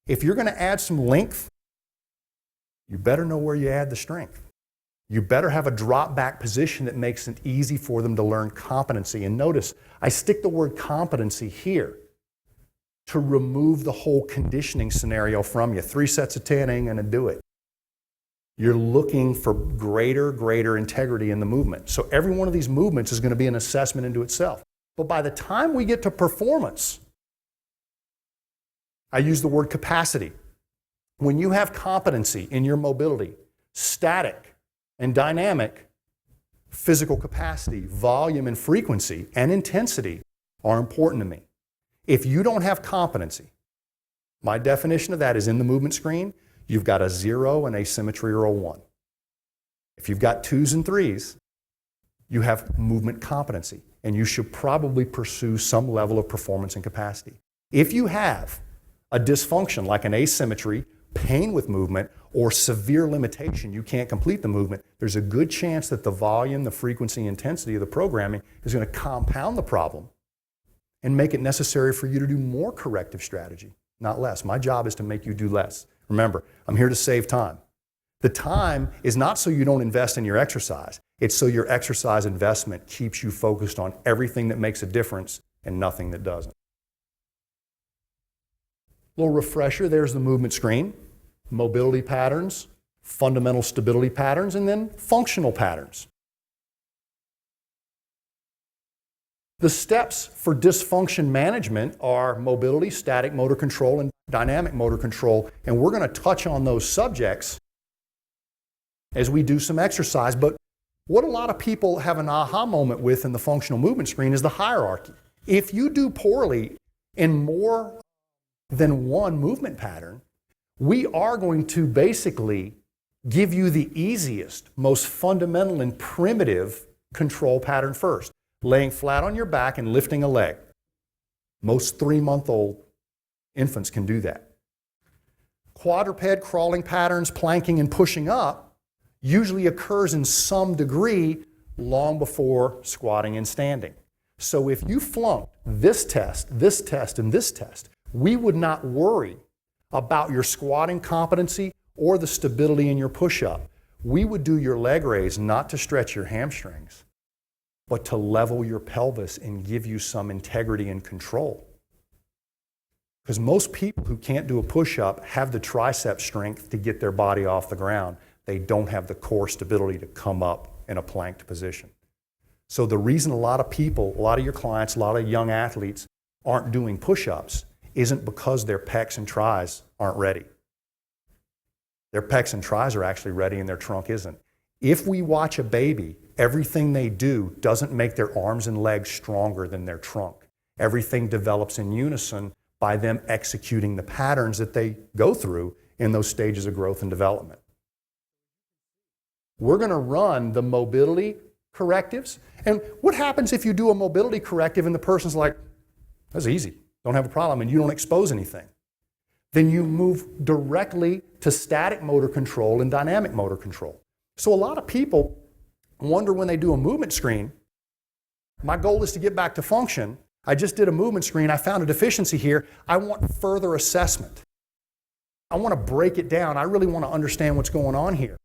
If you're going to add some length, you better know where you add the strength. You better have a drop back position that makes it easy for them to learn competency. And notice, I stick the word competency here to remove the whole conditioning scenario from you. 3 sets of 10 ain't going to do it. You're looking for greater integrity in the movement. So every one of these movements is going to be an assessment into itself. But by the time we get to performance, I use the word capacity. When you have competency in your mobility, static and dynamic, physical capacity, volume and frequency, and intensity are important to me. If you don't have competency, my definition of that is in the movement screen, you've got a 0, an asymmetry, or a 1. If you've got 2s and 3s, you have movement competency, and you should probably pursue some level of performance and capacity. If you have a dysfunction like an asymmetry, pain with movement, or severe limitation, you can't complete the movement, there's a good chance that the volume, the frequency, intensity of the programming is going to compound the problem and make it necessary for you to do more corrective strategy, not less. My job is to make you do less. Remember, I'm here to save time. The time is not so you don't invest in your exercise. It's so your exercise investment keeps you focused on everything that makes a difference and nothing that doesn't. Little refresher, there's the movement screen, mobility patterns, fundamental stability patterns, and then functional patterns. The steps for dysfunction management are mobility, static motor control, and dynamic motor control, and we're going to touch on those subjects as we do some exercise. But what a lot of people have an aha moment with in the functional movement screen is the hierarchy. If you do poorly in more than one movement pattern, we are going to basically give you the easiest, most fundamental and primitive control pattern first. Laying flat on your back and lifting a leg. Most 3-month-old infants can do that. Quadruped crawling patterns, planking and pushing up usually occurs in some degree long before squatting and standing. So if you flunked this test, and this test, we would not worry about your squatting competency or the stability in your push-up. We would do your leg raise not to stretch your hamstrings, but to level your pelvis and give you some integrity and control. Because most people who can't do a push-up have the tricep strength to get their body off the ground. They don't have the core stability to come up in a planked position. So the reason a lot of people, a lot of your clients, a lot of young athletes aren't doing push-ups isn't because their pecs and tris aren't ready. Their pecs and tris are actually ready and their trunk isn't. If we watch a baby, everything they do doesn't make their arms and legs stronger than their trunk. Everything develops in unison by them executing the patterns that they go through in those stages of growth and development. We're going to run the mobility correctives. And what happens if you do a mobility corrective and the person's like, that's easy, don't have a problem, and you don't expose anything? Then you move directly to static motor control and dynamic motor control. So a lot of people wonder when they do a movement screen, my goal is to get back to function. I just did a movement screen. I found a deficiency here. I want further assessment. I want to break it down. I really want to understand what's going on here.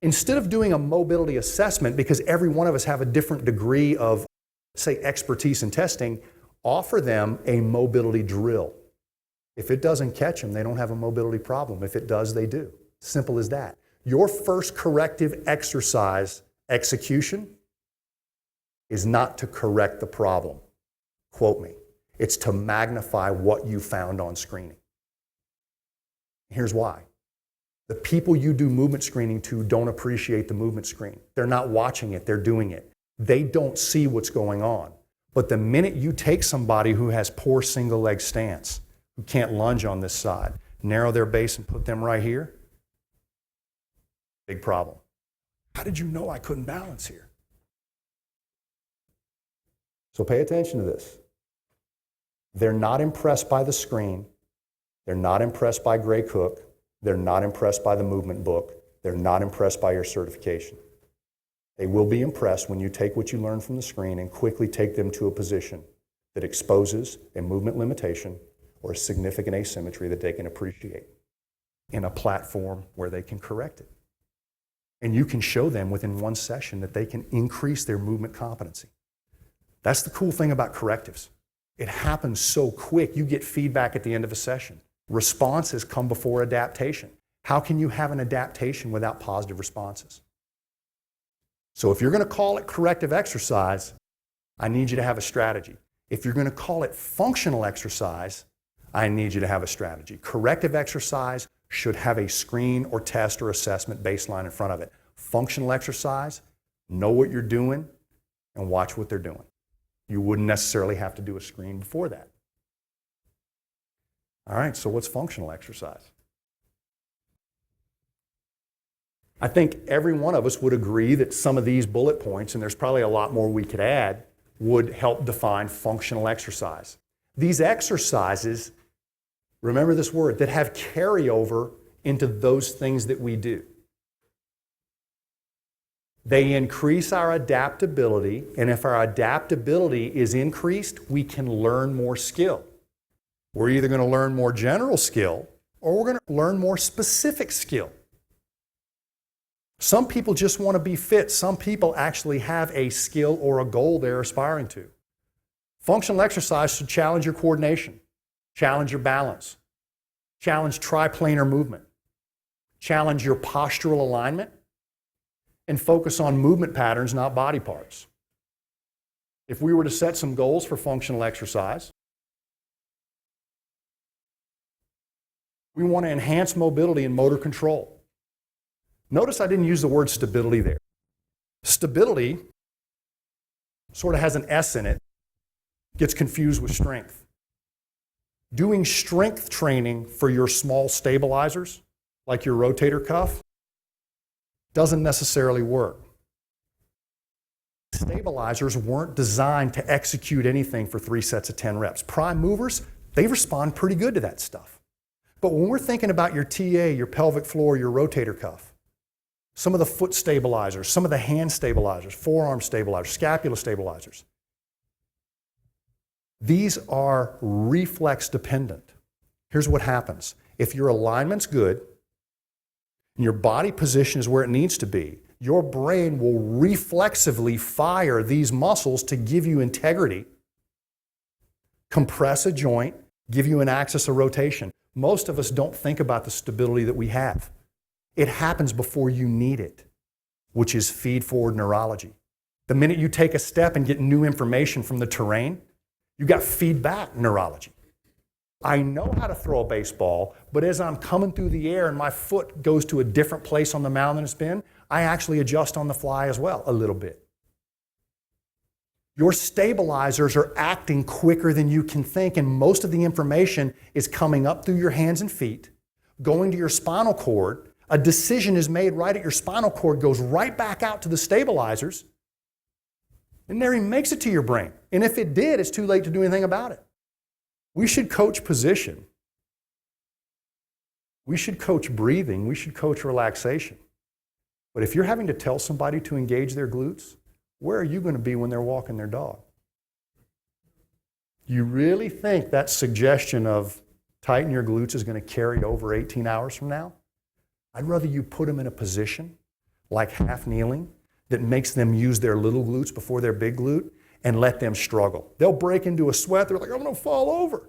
Instead of doing a mobility assessment, because every one of us have a different degree of, say, expertise in testing, offer them a mobility drill. If it doesn't catch them, they don't have a mobility problem. If it does, they do. Simple as that. Your first corrective exercise execution is not to correct the problem. Quote me. It's to magnify what you found on screening. Here's why. The people you do movement screening to don't appreciate the movement screen. They're not watching it, they're doing it. They don't see what's going on. But the minute you take somebody who has poor single leg stance, who can't lunge on this side, narrow their base and put them right here, big problem. How did you know I couldn't balance here? So pay attention to this. They're not impressed by the screen. They're not impressed by Gray Cook. They're not impressed by the movement book. They're not impressed by your certification. They will be impressed when you take what you learn from the screen and quickly take them to a position that exposes a movement limitation or a significant asymmetry that they can appreciate in a platform where they can correct it. And you can show them within one session that they can increase their movement competency. That's the cool thing about correctives. It happens so quick, you get feedback at the end of a session. Responses come before adaptation. How can you have an adaptation without positive responses? So if you're going to call it corrective exercise, I need you to have a strategy. If you're going to call it functional exercise, I need you to have a strategy. Corrective exercise should have a screen or test or assessment baseline in front of it. Functional exercise, know what you're doing and watch what they're doing. You wouldn't necessarily have to do a screen before that. All right, so what's functional exercise? I think every one of us would agree that some of these bullet points, and there's probably a lot more we could add, would help define functional exercise. These exercises, remember this word, that have carryover into those things that we do. They increase our adaptability, and if our adaptability is increased, we can learn more skill. We're either going to learn more general skill, or we're going to learn more specific skill. Some people just want to be fit. Some people actually have a skill or a goal they're aspiring to. Functional exercise should challenge your coordination, challenge your balance, challenge triplanar movement, challenge your postural alignment, and focus on movement patterns, not body parts. If we were to set some goals for functional exercise, we want to enhance mobility and motor control. Notice I didn't use the word stability there. Stability sort of has an S in it, gets confused with strength. Doing strength training for your small stabilizers, like your rotator cuff, doesn't necessarily work. Stabilizers weren't designed to execute anything for 3 sets of 10 reps. Prime movers, they respond pretty good to that stuff. But when we're thinking about your TA, your pelvic floor, your rotator cuff, some of the foot stabilizers, some of the hand stabilizers, forearm stabilizers, scapula stabilizers, these are reflex dependent. Here's what happens. If your alignment's good, and your body position is where it needs to be, your brain will reflexively fire these muscles to give you integrity, compress a joint, give you an axis of rotation. Most of us don't think about the stability that we have. It happens before you need it, which is feed-forward neurology. The minute you take a step and get new information from the terrain, you got feedback neurology. I know how to throw a baseball, but as I'm coming through the air and my foot goes to a different place on the mound than it's been, I actually adjust on the fly as well, a little bit. Your stabilizers are acting quicker than you can think, and most of the information is coming up through your hands and feet, going to your spinal cord. A decision is made right at your spinal cord, goes right back out to the stabilizers, and never even makes it to your brain. And if it did, it's too late to do anything about it. We should coach position. We should coach breathing. We should coach relaxation. But if you're having to tell somebody to engage their glutes, where are you going to be when they're walking their dog? You really think that suggestion of tighten your glutes is going to carry over 18 hours from now? I'd rather you put them in a position, like half kneeling, that makes them use their little glutes before their big glute, and let them struggle. They'll break into a sweat. They're like, I'm going to fall over.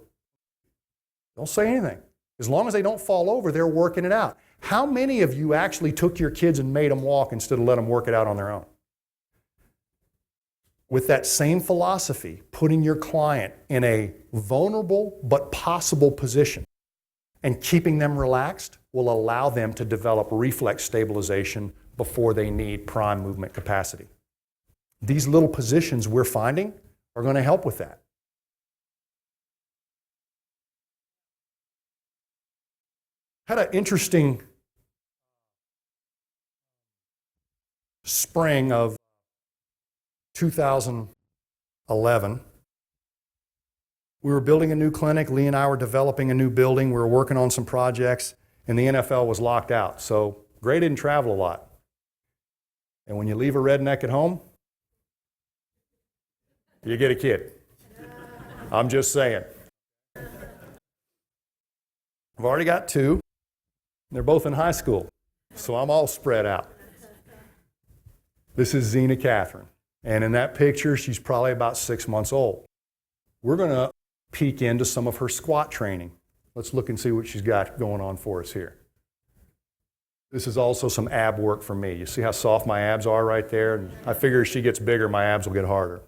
Don't say anything. As long as they don't fall over, they're working it out. How many of you actually took your kids and made them walk instead of let them work it out on their own? With that same philosophy, putting your client in a vulnerable but possible position and keeping them relaxed will allow them to develop reflex stabilization before they need prime movement capacity. These little positions we're finding are going to help with that. Had an interesting spring of 2011. We were building a new clinic. Lee and I were developing a new building. We were working on some projects, and the NFL was locked out. So Gray didn't travel a lot. And when you leave a redneck at home, you get a kid. I'm just saying. I've already got two. They're both in high school, so I'm all spread out. This is Zena Catherine, and in that picture, she's probably about 6 months old. We're going to peek into some of her squat training. Let's look and see what she's got going on for us here. This is also some ab work for me. You see how soft my abs are right there? And I figure as she gets bigger, my abs will get harder.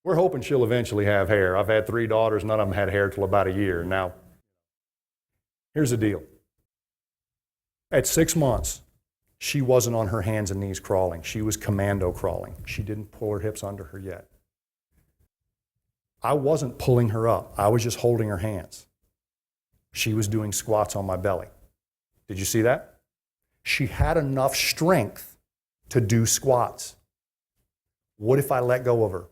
We're hoping she'll eventually have hair. I've had 3 daughters, none of them had hair till about a year. Now, here's the deal. At 6 months, she wasn't on her hands and knees crawling. She was commando crawling. She didn't pull her hips under her yet. I wasn't pulling her up. I was just holding her hands. She was doing squats on my belly. Did you see that? She had enough strength to do squats. What if I let go of her?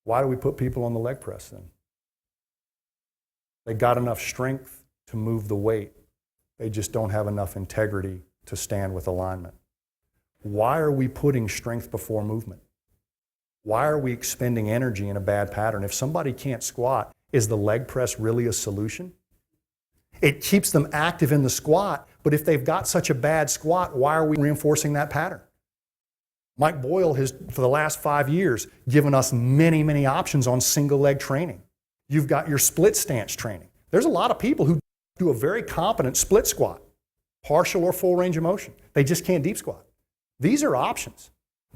Why do we put people on the leg press then? They got enough strength to move the weight. They just don't have enough integrity to stand with alignment. Why are we putting strength before movement? Why are we expending energy in a bad pattern? If somebody can't squat, is the leg press really a solution? It keeps them active in the squat, but if they've got such a bad squat, why are we reinforcing that pattern? Mike Boyle has, for the last 5 years, given us many, many options on single leg training. You've got your split stance training. There's a lot of people who do a very competent split squat, partial or full range of motion. They just can't deep squat. These are options.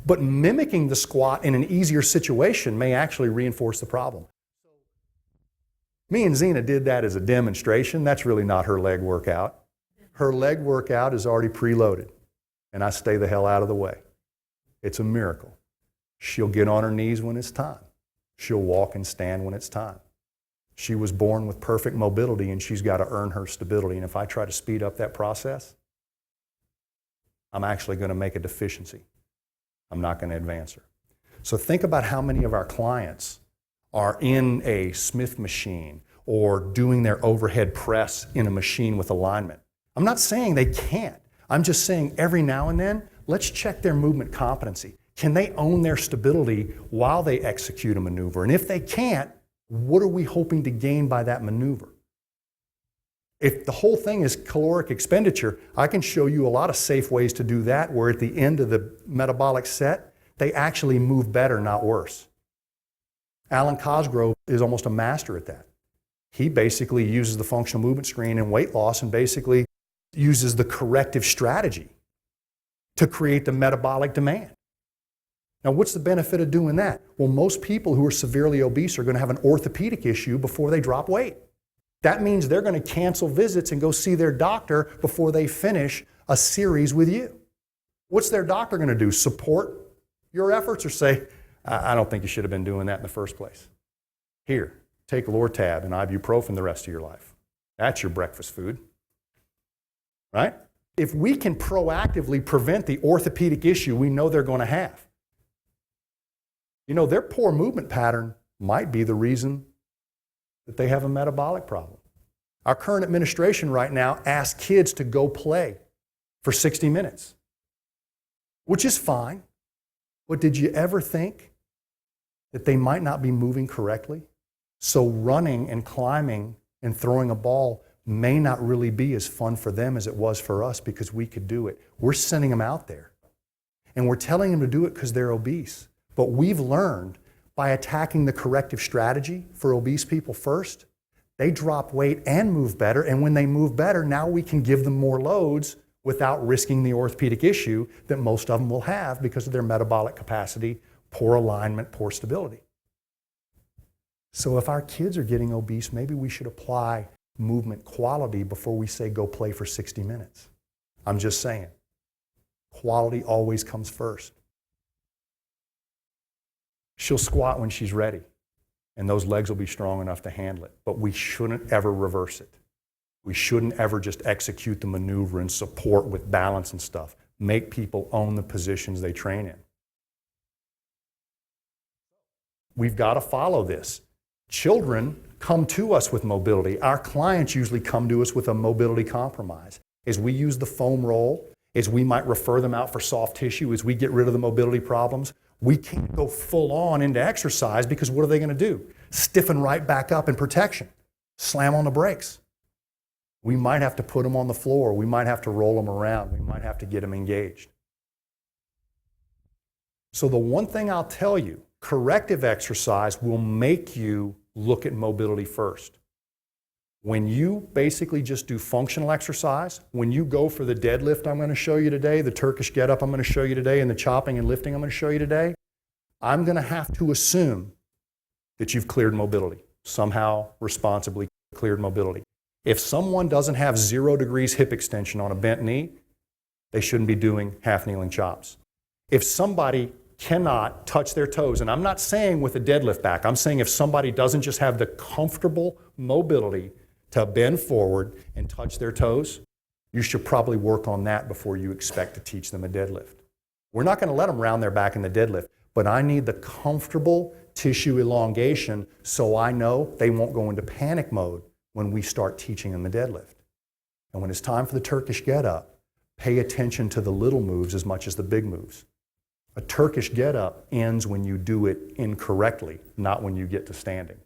But mimicking the squat in an easier situation may actually reinforce the problem. Me and Zena did that as a demonstration. That's really not her leg workout. Her leg workout is already preloaded, and I stay the hell out of the way. It's a miracle. She'll get on her knees when it's time. She'll walk and stand when it's time. She was born with perfect mobility, and she's got to earn her stability. And if I try to speed up that process, I'm actually going to make a deficiency. I'm not going to advance her. So think about how many of our clients are in a Smith machine or doing their overhead press in a machine with alignment. I'm not saying they can't. I'm just saying every now and then, let's check their movement competency. Can they own their stability while they execute a maneuver? And if they can't, what are we hoping to gain by that maneuver? If the whole thing is caloric expenditure, I can show you a lot of safe ways to do that where at the end of the metabolic set, they actually move better, not worse. Alan Cosgrove is almost a master at that. He basically uses the functional movement screen in weight loss and basically uses the corrective strategy to create the metabolic demand. Now, what's the benefit of doing that? Well, most people who are severely obese are going to have an orthopedic issue before they drop weight. That means they're going to cancel visits and go see their doctor before they finish a series with you. What's their doctor going to do? Support your efforts or say, I don't think you should have been doing that in the first place. Here, take Lortab and ibuprofen the rest of your life. That's your breakfast food, right? If we can proactively prevent the orthopedic issue we know they're going to have, you know, their poor movement pattern might be the reason that they have a metabolic problem. Our current administration right now asks kids to go play for 60 minutes, which is fine. But did you ever think that they might not be moving correctly? So running and climbing and throwing a ball may not really be as fun for them as it was for us because we could do it. We're sending them out there. And we're telling them to do it because they're obese. But we've learned by attacking the corrective strategy for obese people first, they drop weight and move better. And when they move better, now we can give them more loads without risking the orthopedic issue that most of them will have because of their metabolic capacity, poor alignment, poor stability. So if our kids are getting obese, maybe we should apply movement quality before we say go play for 60 minutes. I'm just saying. Quality always comes first. She'll squat when she's ready, and those legs will be strong enough to handle it. But we shouldn't ever reverse it. We shouldn't ever just execute the maneuver and support with balance and stuff. Make people own the positions they train in. We've got to follow this. Children come to us with mobility. Our clients usually come to us with a mobility compromise. As we use the foam roll, as we might refer them out for soft tissue, as we get rid of the mobility problems, we can't go full on into exercise because what are they going to do? Stiffen right back up in protection. Slam on the brakes. We might have to put them on the floor. We might have to roll them around. We might have to get them engaged. So the one thing I'll tell you, corrective exercise will make you look at mobility first. When you basically just do functional exercise, when you go for the deadlift I'm going to show you today, the Turkish get-up I'm going to show you today, and the chopping and lifting I'm going to show you today, I'm going to have to assume that you've cleared mobility, somehow responsibly cleared mobility. If someone doesn't have 0 degrees hip extension on a bent knee, they shouldn't be doing half-kneeling chops. If somebody cannot touch their toes, and I'm not saying with a deadlift back, I'm saying if somebody doesn't just have the comfortable mobility to bend forward and touch their toes, you should probably work on that before you expect to teach them a deadlift. We're not going to let them round their back in the deadlift, but I need the comfortable tissue elongation so I know they won't go into panic mode when we start teaching them the deadlift. And when it's time for the Turkish get-up, pay attention to the little moves as much as the big moves. A Turkish get-up ends when you do it incorrectly, not when you get to standing.